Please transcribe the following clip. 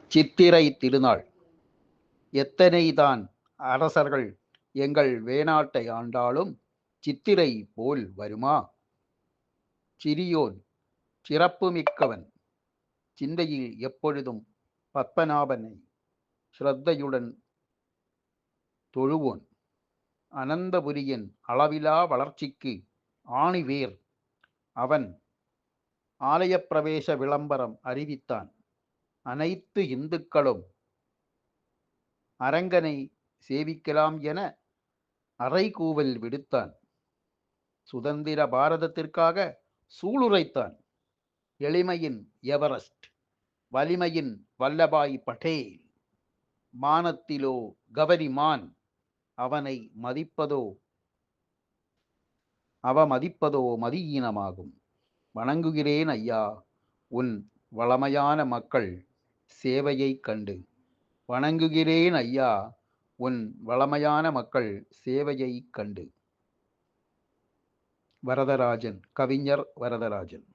சித்திரை திருநாள். எத்தனைதான் அரசர்கள் எங்கள் வேணாட்டை ஆண்டாலும் சித்திரை போல் வருமா? சிறியோன், சிறப்புமிக்கவன், சிந்தையில் எப்பொழுதும் பத்மநாபனை ஸ்ரத்தையுடன் தொழுவோன், அனந்தபுரியின் அளவிலா வளர்ச்சிக்கு ஆணிவேர் அவன். ஆலயப்பிரவேச விளம்பரம் அறிவித்தான். அனைத்து இந்துக்களும் அரங்கனை சேவிக்கலாம் என அறைகூவல் விடுத்தான். சுதந்திர பாரதத்திற்காக சூளுரைத்தான். எளிமையின் எவரெஸ்ட், வலிமையின் வல்லபாய் பட்டேல், மானத்திலோ கவரிமான், அவனை அவமதிப்பதோ மதியீனமாகும். வணங்குகிறேன் ஐயா உன் வளமையான மக்கள் சேவையைக் கண்டு. வணங்குகிறேன் ஐயா உன் வளமையான மக்கள் சேவையைக் கண்டு. வரதராஜன், கவிஞர் வரதராஜன்.